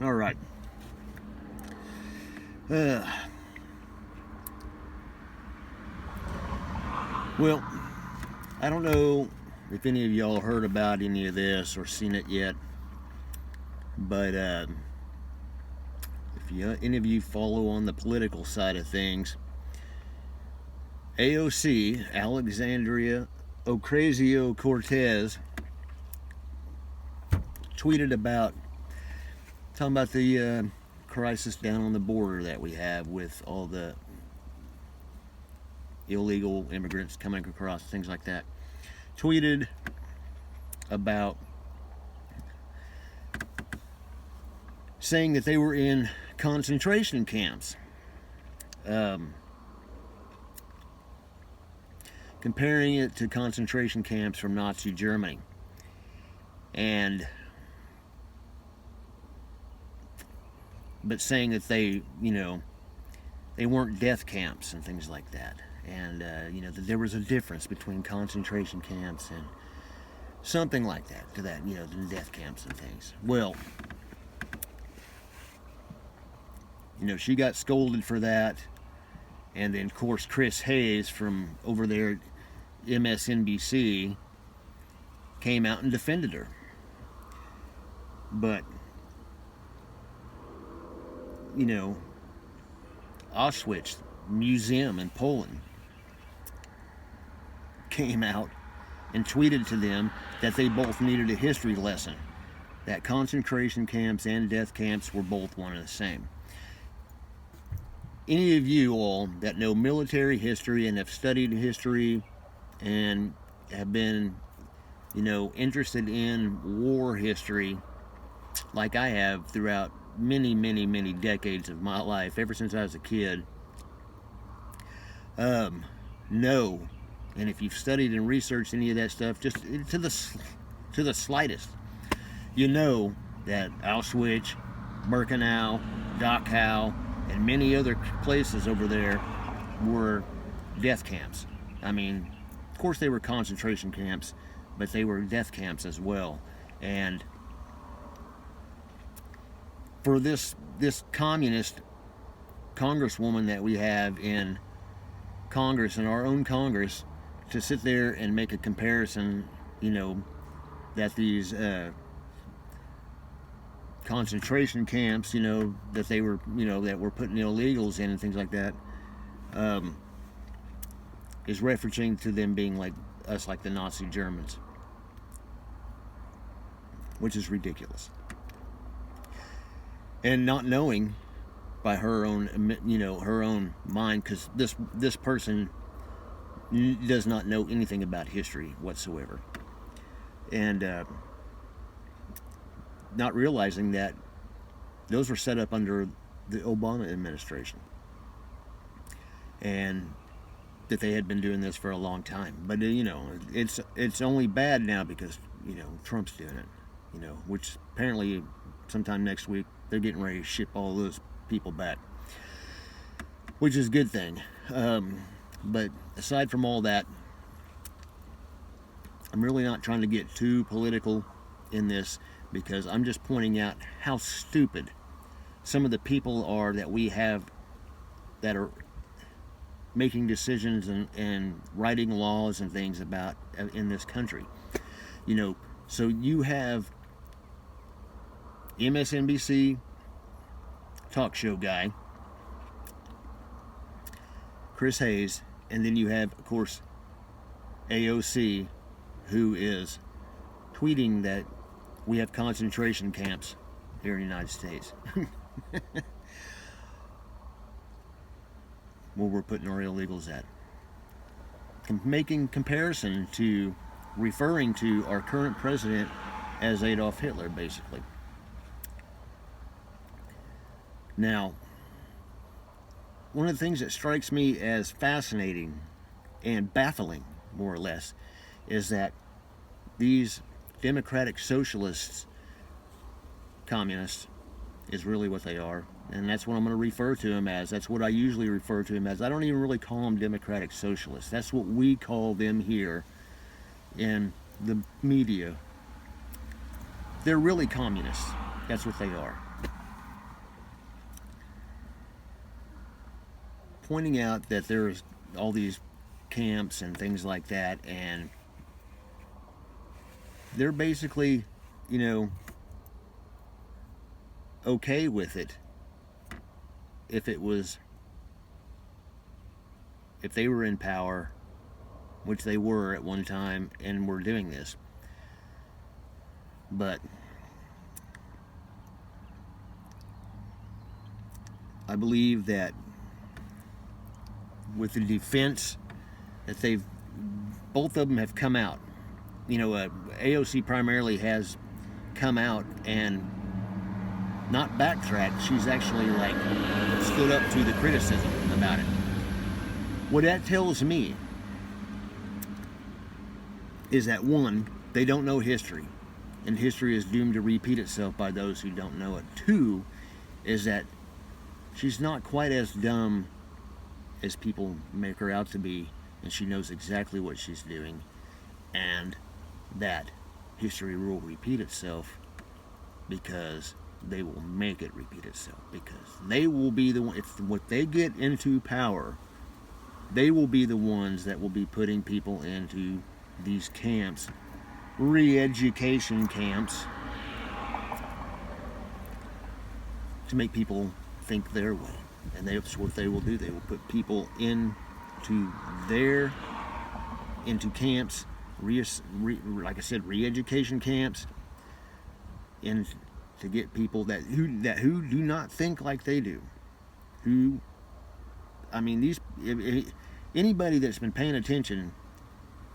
All right. Uh, well, I don't know if any of y'all heard about any of this or seen it yet, but if any of you follow on the political side of things, AOC, Alexandria Ocasio-Cortez, tweeted talking about the crisis down on the border that we have with all the illegal immigrants coming across, things like that. Tweeted about saying that they were in concentration camps, comparing it to concentration camps from Nazi Germany, but saying that they weren't death camps and things like that, and that there was a difference between concentration camps and something like that, to that, the death camps and things. Well, she got scolded for that, and then of course Chris Hayes from over there at MSNBC came out and defended her. But Auschwitz Museum in Poland came out and tweeted to them that they both needed a history lesson, that concentration camps and death camps were both one and the same. Any of you all that know military history and have studied history and have been, interested in war history like I have throughout many, many, many decades of my life, ever since I was a kid, know, and if you've studied and researched any of that stuff, just to the slightest, that Auschwitz, Birkenau, Dachau, and many other places over there were death camps. I mean, of course they were concentration camps, but they were death camps as well. And for this communist congresswoman that we have in Congress, in our own Congress, to sit there and make a comparison, that these concentration camps, that they were, that were putting illegals in and things like that, is referencing to them being like us, like the Nazi Germans, which is ridiculous. And not knowing by her own, her own mind, because this person does not know anything about history whatsoever, and not realizing that those were set up under the Obama administration, and that they had been doing this for a long time. But it's only bad now because Trump's doing it, which apparently sometime next week they're getting ready to ship all those people back, which is a good thing. But aside from all that, I'm really not trying to get too political in this, because I'm just pointing out how stupid some of the people are that we have that are making decisions and writing laws and things about in this country. So you have MSNBC talk show guy Chris Hayes, and then you have, of course, AOC, who is tweeting that we have concentration camps here in the United States where we're putting our illegals at, making comparison to, referring to our current president as Adolf Hitler, basically. Now, one of the things that strikes me as fascinating and baffling, more or less, is that these democratic socialists, communists, is really what they are. And that's what I'm going to refer to them as. That's what I usually refer to them as. I don't even really call them democratic socialists. That's what we call them here in the media. They're really communists. That's what they are. Pointing out that there's all these camps and things like that, and they're basically, you know, okay with it if they were in power, which they were at one time, and were doing this. But I believe that with the defense that both of them have come out. You know, AOC primarily has come out and not backtracked. She's actually like stood up to the criticism about it. What that tells me is that, one, they don't know history, and history is doomed to repeat itself by those who don't know it. Two, is that she's not quite as dumb as people make her out to be, and she knows exactly what she's doing, and that history will repeat itself because they will make it repeat itself, because they will be the one, if what they get into power, they will be the ones that will be putting people into these camps, re-education camps, to make people think their way. And that's what they will do. They will put people into camps, like I said, re-education camps, and to get people who do not think like they do. Anybody that's been paying attention,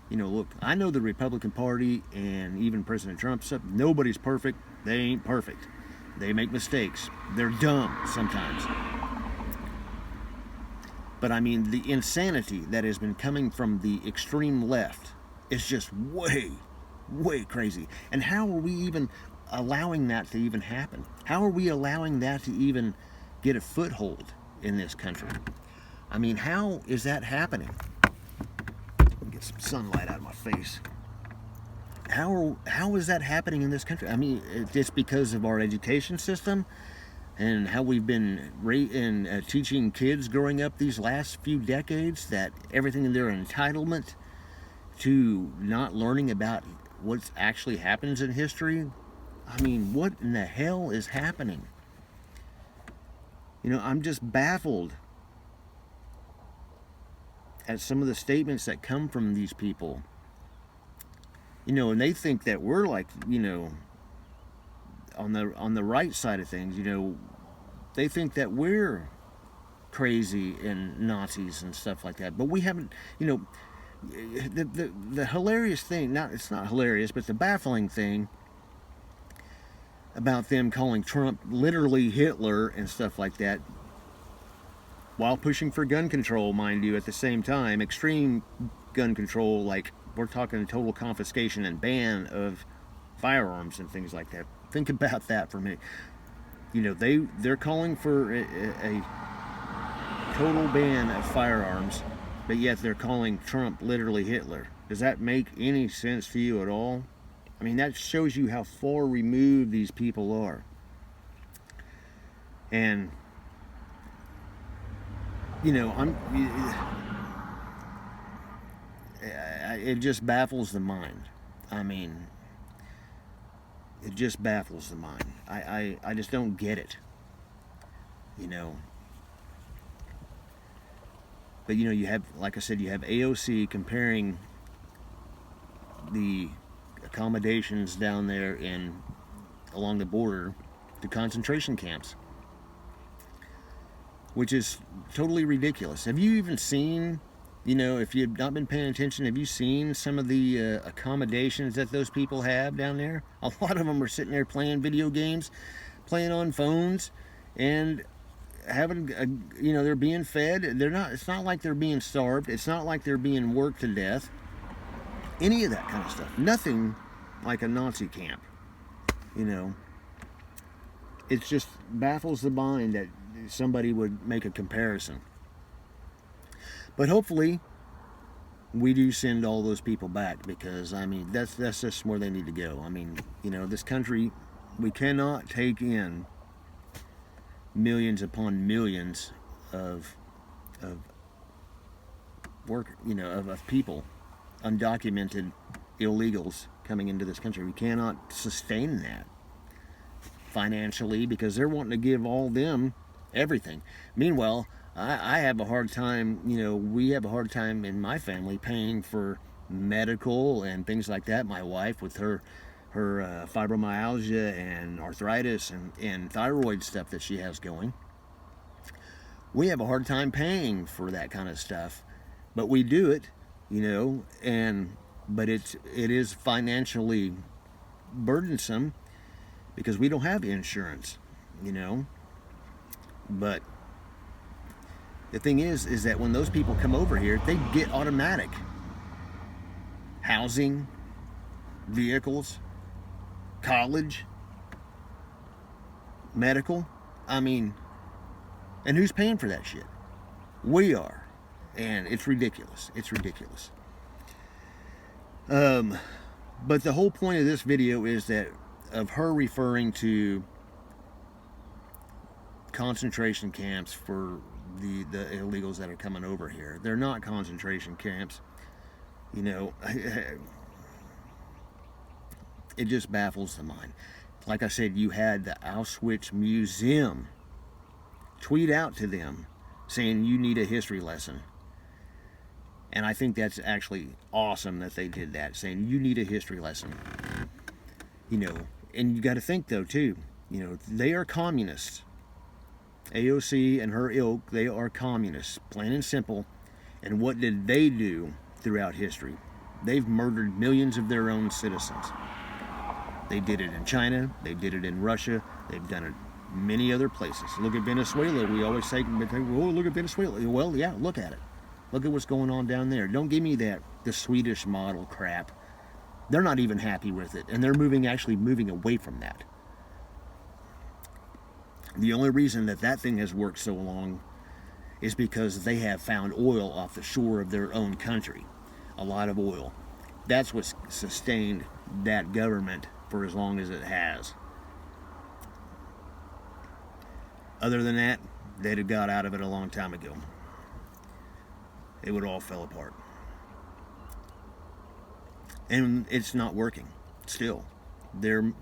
you know, look, I know the Republican Party and even President Trump stuff. Nobody's perfect. They ain't perfect. They make mistakes. They're dumb sometimes. But I mean, the insanity that has been coming from the extreme left is just way, way crazy. And how are we even allowing that to even happen? How are we allowing that to even get a foothold in this country? I mean, how is that happening? Let me get some sunlight out of my face. How is that happening in this country? I mean, it's because of our education system and how we've been teaching kids growing up these last few decades that everything in their entitlement to not learning about what actually happens in history. I mean, what in the hell is happening? You know, I'm just baffled at some of the statements that come from these people. You know, and they think that we're like, you know, on the right side of things, you know, they think that we're crazy and Nazis and stuff like that. But we haven't, you know, the hilarious thing, it's not hilarious, but the baffling thing about them calling Trump literally Hitler and stuff like that, while pushing for gun control, mind you, at the same time, extreme gun control, like we're talking total confiscation and ban of firearms and things like that. Think about that for a minute. You know, they're calling for a total ban of firearms, but yet they're calling Trump literally Hitler. Does that make any sense to you at all? I mean, that shows you how far removed these people are. And, you know, it just baffles the mind. I mean, it just baffles the mind. I just don't get it, you know. But, you know, you have, like I said, you have AOC comparing the accommodations down there along the border to concentration camps, which is totally ridiculous. Have you even seen, you know, if you've not been paying attention, have you seen some of the accommodations that those people have down there? A lot of them are sitting there playing video games, playing on phones, and having, you know, they're being fed. It's not like they're being starved. It's not like they're being worked to death. Any of that kind of stuff. Nothing like a Nazi camp, you know. It just baffles the mind that somebody would make a comparison. But hopefully, we do send all those people back, because I mean that's just where they need to go. I mean, this country, we cannot take in millions upon millions of work, of people, undocumented illegals coming into this country. We cannot sustain that financially, because they're wanting to give all them everything. Meanwhile, I have a hard time, we have a hard time in my family paying for medical and things like that. My wife, with her fibromyalgia and arthritis and thyroid stuff that she has going, we have a hard time paying for that kind of stuff. But we do it, but it is financially burdensome, because we don't have insurance, But the thing is that when those people come over here, they get automatic housing, vehicles, college, medical. I mean, and who's paying for that shit? We are. And it's ridiculous. It's ridiculous. But the whole point of this video is that of her referring to concentration camps for the illegals that are coming over here. They're not concentration camps. It just baffles the mind. Like I said, you had the Auschwitz Museum tweet out to them saying you need a history lesson. And I think that's actually awesome that they did that, saying you need a history lesson. And you got to think though too, they are communists. AOC and her ilk, they are communists, plain and simple. And what did they do throughout history? They've murdered millions of their own citizens. They did it in China, they did it in Russia, they've done it many other places. Look at Venezuela. We always say, oh, look at Venezuela. Well, yeah, look at it. Look at what's going on down there. Don't give me the Swedish model crap. They're not even happy with it, and they're actually moving away from that. The only reason that thing has worked so long is because they have found oil off the shore of their own country. A lot of oil. That's what's sustained that government for as long as it has. Other than that, they'd have got out of it a long time ago. It would all fell apart. And it's not working still. They're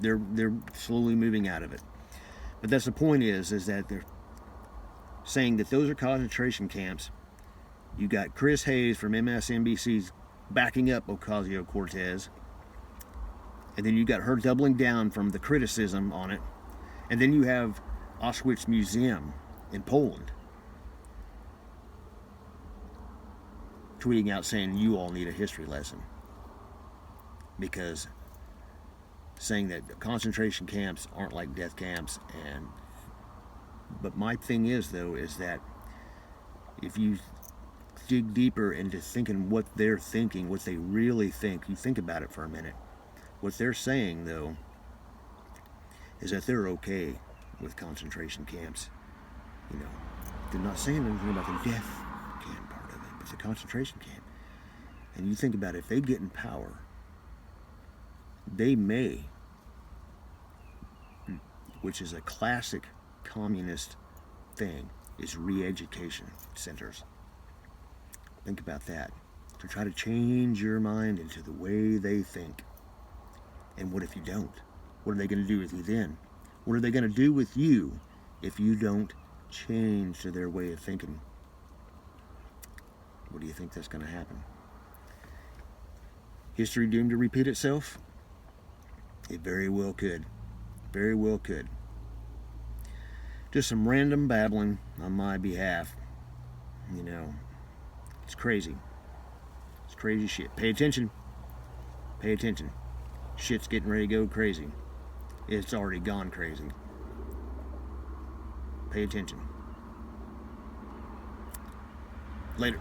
slowly moving out of it. But that's the point is that they're saying that those are concentration camps. You got Chris Hayes from MSNBC's backing up Ocasio-Cortez. And then you got her doubling down from the criticism on it. And then you have Auschwitz Museum in Poland tweeting out saying you all need a history lesson, because saying that concentration camps aren't like death camps. But my thing is though is that if you dig deeper into thinking what they're thinking, what they really think, you think about it for a minute, what they're saying though is that they're okay with concentration camps. They're not saying anything about the death camp part of it, but the concentration camp. And you think about it, if they get in power, they may, which is a classic communist thing, is re-education centers. Think about that. To try to change your mind into the way they think. And what if you don't? What are they going to do with you then? What are they going to do with you if you don't change to their way of thinking? What do you think that's going to happen? History doomed to repeat itself? It very well could. Very well could. Just some random babbling on my behalf. It's crazy. It's crazy shit. Pay attention. Pay attention. Shit's getting ready to go crazy. It's already gone crazy. Pay attention. Later.